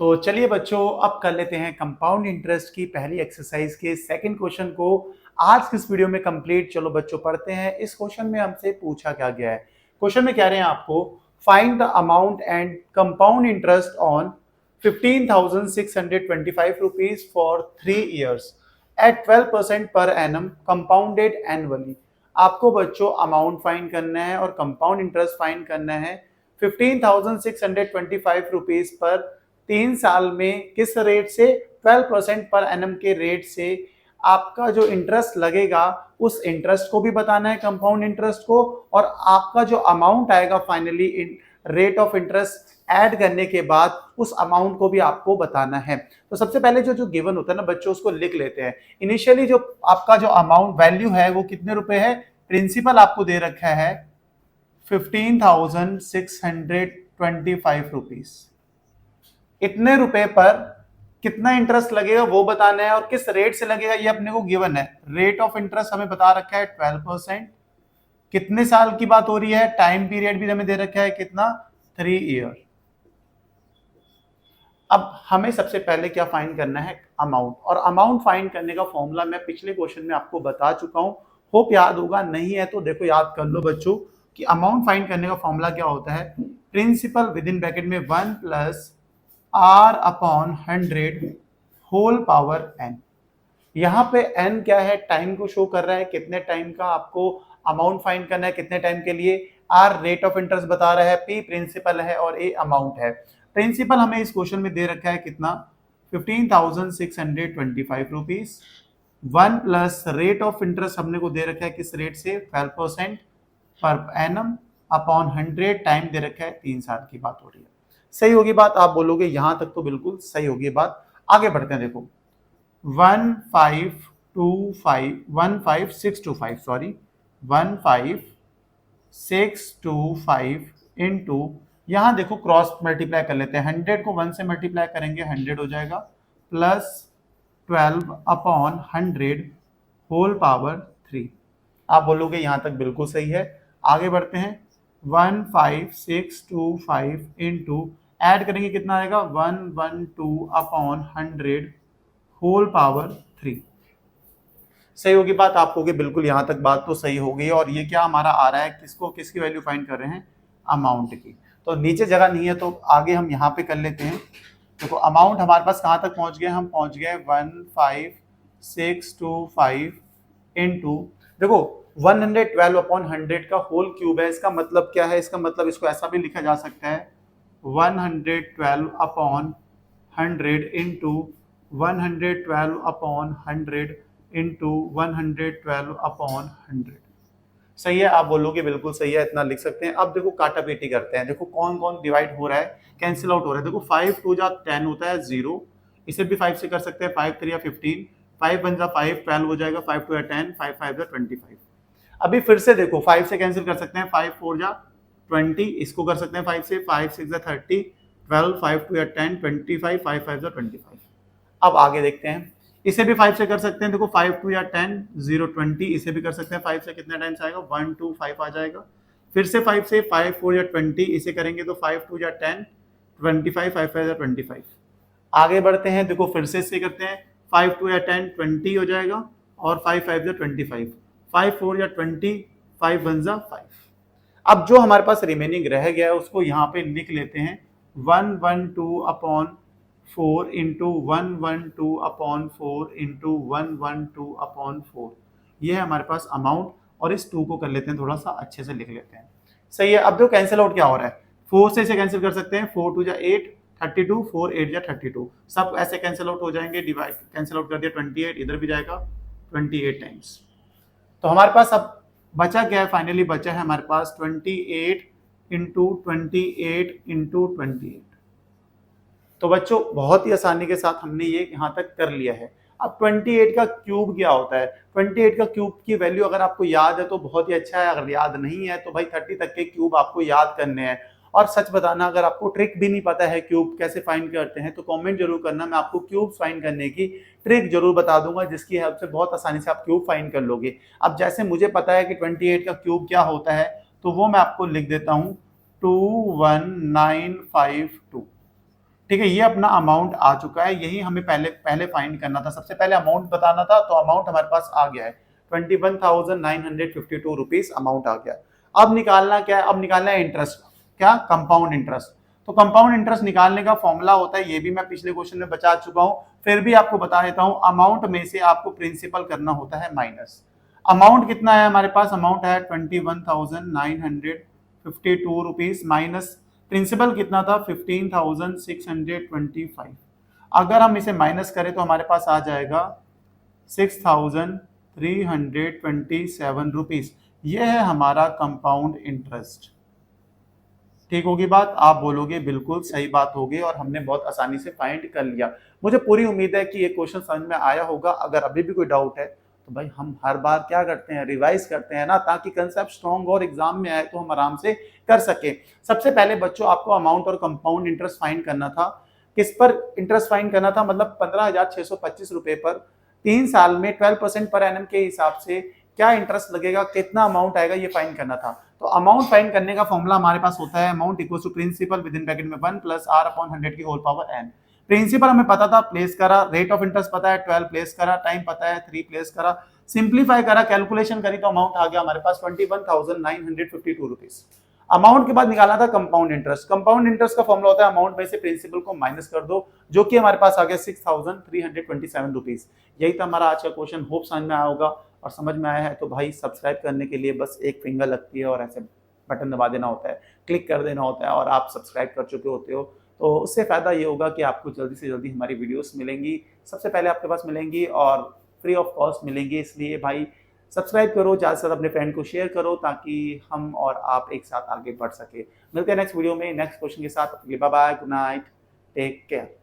तो चलिए बच्चों, अब कर लेते हैं कंपाउंड इंटरेस्ट की पहली एक्सरसाइज के सेकंड क्वेश्चन को आज की इस वीडियो में कंप्लीट। चलो बच्चों पढ़ते हैं। इस क्वेश्चन में हमसे पूछा क्या गया है। क्वेश्चन में कह रहे हैं आपको find the amount and compound interest on 15,625 rupees for 3 years at 12% per annum compounded annually. आपको बच्चों अमाउंट फाइंड करना है और कंपाउंड इंटरेस्ट फाइंड करना है 15,625 रुपीज पर 3 साल में किस रेट से 12% पर एनम के रेट से आपका जो इंटरेस्ट लगेगा उस इंटरेस्ट को भी बताना है, कंपाउंड इंटरेस्ट को, और आपका जो अमाउंट आएगा finally rate of interest add करने के बाद उस अमाउंट को भी आपको बताना है। तो सबसे पहले जो गिवन होता है ना बच्चों, उसको लिख लेते हैं। इनिशियली जो आपका जो अमाउंट वैल्यू है वो कितने रुपए है। प्रिंसिपल आपको दे रखा है 15,625 रुपीज। इतने रुपए पर कितना इंटरेस्ट लगेगा वो बताना है और किस रेट से लगेगा ये अपने को गिवन है। रेट ऑफ इंटरेस्ट हमें बता रखा है 12%। कितने साल की बात हो रही है, टाइम पीरियड भी हमें दे रखा है कितना, 3 ईयर। अब हमें सबसे पहले क्या फाइंड करना है, अमाउंट। और अमाउंट फाइंड करने का फॉर्मूला मैं पिछले क्वेश्चन में आपको बता चुका हूं, होप याद होगा। नहीं है तो देखो याद कर लो बच्चों कि अमाउंट फाइंड करने का फॉर्मूला क्या होता है। प्रिंसिपल विद इन ब्रैकेट में 1 plus R upon 100 whole power n। यहाँ पे n क्या है, टाइम को शो कर रहा है, कितने टाइम का आपको अमाउंट फाइंड करना है, कितने टाइम के लिए। R रेट ऑफ इंटरेस्ट बता रहा है, P प्रिंसिपल है और A अमाउंट है। प्रिंसिपल हमें इस क्वेश्चन में दे रखा है कितना, 15,625 rupees. 1 plus rate of interest हमने को दे रखा है किस रेट से, 12% पर एनम अपॉन 100 टाइम दे रखा है, 3 साल की बात हो रही है। सही होगी बात, आप बोलोगे यहां तक तो बिल्कुल सही होगी बात। आगे बढ़ते हैं। देखो 15625 सॉरी 15625 इंटू, यहां देखो क्रॉस मल्टीप्लाई कर लेते हैं। 100 को 1 से मल्टीप्लाई करेंगे 100 हो जाएगा, प्लस 12 अपॉन 100 होल पावर 3। आप बोलोगे यहां तक बिल्कुल सही है। आगे बढ़ते हैं। 15625 इंटू, ऐड करेंगे कितना आएगा, 112 अपॉन 100 होल पावर 3। सही होगी बात, आप कहोगे बिल्कुल यहां तक बात तो सही हो गई। और ये क्या हमारा आ रहा है, किसको, किसकी वैल्यू फाइंड कर रहे हैं, अमाउंट की। तो नीचे जगह नहीं है तो आगे हम यहाँ पे कर लेते हैं। देखो अमाउंट हमारे पास कहाँ तक पहुंच गए, हम पहुंच गए 15625 इंटू, देखो 112 अपॉन 100 का होल क्यूब है। इसका मतलब क्या है, इसका मतलब इसको ऐसा भी लिखा जा सकता है 112 upon 100 into 112 upon 100 into 112 upon 100। सही है, आप बोलोगे बिल्कुल सही है, इतना लिख सकते हैं। अब देखो काटा पीटी करते हैं। देखो कौन कौन डिवाइड हो रहा है, कैंसिल आउट हो रहा है। देखो 5 2 जा 10 होता है 0, इसे भी 5 से कर सकते हैं, 5 3 या 15, 5 1 जा 5 12 हो जाएगा, 5 2 या 10, 5 5 जा 25। अभी फिर से देखो 5 से कैंसिल कर सकते हैं, 5 4 जा 20, इसको कर सकते हैं 5 से, 5 6 जा 30, 12, 5 2 या 10, 25, 5 5 जा 25। अब आगे देखते हैं, इसे भी 5 से कर सकते हैं। देखो 5 2 या 10 0 20, इसे भी कर सकते हैं 5 से, कितना टाइम्स आएगा, 1 2 5 आ जाएगा। फिर से 5 से, 5 4 या 20, इसे करेंगे तो 5 2 या 10 25, 5 5 या 25। आगे बढ़ते हैं, देखो फिर से इसे करते हैं, 5 2 या 10 20 हो जाएगा और 5 5 या 25, 5 4 या 20, 5 1 जा 5। अब जो हमारे पास रिमेनिंग रह गया है उसको यहाँ पे लिख लेते हैं 112 upon 4 into 112 upon 4 into 112 upon 4। ये है हमारे पास अमाउंट, और इस 2 को कर लेते हैं थोड़ा सा अच्छे से लिख लेते हैं। सही है। अब जो कैंसिल आउट क्या हो रहा है, 4 से इसे कैंसिल कर सकते हैं, 4 2 जा 8 32, 4 8 जा 32, सब ऐसे कैंसिल आउट हो जाएंगे। डिवाइड कैंसिल आउट कर दिया, 28 इधर भी जाएगा 28 टाइम्स। तो हमारे पास अब बचा क्या है, फाइनली बचा है हमारे पास 28 इंटू 28 इंटू 28। तो बच्चों बहुत ही आसानी के साथ हमने ये यहाँ तक कर लिया है। अब 28 का क्यूब क्या होता है, 28 का क्यूब की वैल्यू अगर आपको याद है तो बहुत ही अच्छा है, अगर याद नहीं है तो भाई 30 तक के क्यूब आपको याद करने हैं। और सच बताना, अगर आपको ट्रिक भी नहीं पता है क्यूब कैसे फाइंड करते हैं तो कमेंट जरूर करना, मैं आपको क्यूब फाइंड करने की ट्रिक जरूर बता दूंगा, जिसकी हेल्प से बहुत आसानी से आप क्यूब फाइंड कर लोगे। अब जैसे मुझे पता है कि 28 का क्यूब क्या होता है तो वो मैं आपको लिख देता हूँ 21952। ठीक है, ये अपना अमाउंट आ चुका है, यही हमें पहले पहले फाइंड करना था, सबसे पहले अमाउंट बताना था, तो अमाउंट हमारे पास आ गया है 21,952 रुपीज अमाउंट आ गया। अब निकालना क्या है, अब निकालना है इंटरेस्ट, क्या, कंपाउंड इंटरेस्ट। तो कंपाउंड इंटरेस्ट निकालने का फॉर्मूला होता है, ये भी मैं पिछले क्वेश्चन में बता चुका हूं, फिर भी आपको बता देता हूं, अमाउंट में से आपको प्रिंसिपल करना होता है माइनस। अमाउंट कितना है हमारे पास, अमाउंट है 21,952 रुपीज माइनस प्रिंसिपल कितना था 15,625। अगर हम इसे माइनस करें तो हमारे पास आ जाएगा 6,327 रुपीज। यह है हमारा कंपाउंड इंटरेस्ट। ठीक होगी बात, आप बोलोगे बिल्कुल सही बात होगी और हमने बहुत आसानी से फाइंड कर लिया। मुझे पूरी उम्मीद है कि ये क्वेश्चन समझ में आया होगा। अगर अभी भी कोई डाउट है तो भाई हम हर बार क्या करते हैं, रिवाइज करते हैं ना, ताकि कंसेप्ट स्ट्रॉन्ग और एग्जाम में आए तो हम आराम से कर सके। सबसे पहले बच्चों आपको अमाउंट और कंपाउंड इंटरेस्ट फाइंड करना था। किस पर इंटरेस्ट फाइंड करना था, मतलब 15,625 रुपए पर 3 साल में 12% पर एनम के हिसाब से क्या इंटरेस्ट लगेगा, कितना अमाउंट आएगा, ये फाइंड करना था। तो अमाउंट फाइंड करने का फॉर्मूला हमारे पास होता है amount equal to principal with in bracket में 1 प्लस आर अपॉन 100 की होल पावर n। प्रिंसिपल हमें पता था, प्लेस करा, रेट ऑफ इंटरेस्ट पता है 12 प्लेस करा, टाइम पता है 3 प्लेस करा, सिंप्लीफाई करा, कैलकुलेशन करी तो अमाउंट आ गया हमारे पास 21,952 रुपीज। अमाउंट के बाद निकालना था कंपाउंड इंटरेस्ट। कंपाउंड इंटरेस्ट का फॉर्मूला होता है अमाउंट में से प्रिंसिपल को माइनस कर दो, जो कि हमारे पास आ गया 6,327 रुपीज। यही था हमारा आज का क्वेश्चन। होप समझ में आया होगा, और समझ में आया है तो भाई सब्सक्राइब करने के लिए बस एक फिंगर लगती है और ऐसे बटन दबा देना होता है, क्लिक कर देना होता है और आप सब्सक्राइब कर चुके होते हो। तो उससे फ़ायदा ये होगा कि आपको जल्दी से जल्दी हमारी वीडियोस मिलेंगी, सबसे पहले आपके पास मिलेंगी और फ्री ऑफ कॉस्ट मिलेंगी। इसलिए भाई सब्सक्राइब करो, ज़्यादा से ज़्यादा अपने फ्रेंड को शेयर करो ताकि हम और आप एक साथ आगे बढ़ सके। मिलते हैं नेक्स्ट वीडियो में नेक्स्ट क्वेश्चन के साथ। Bye bye, good night, take care.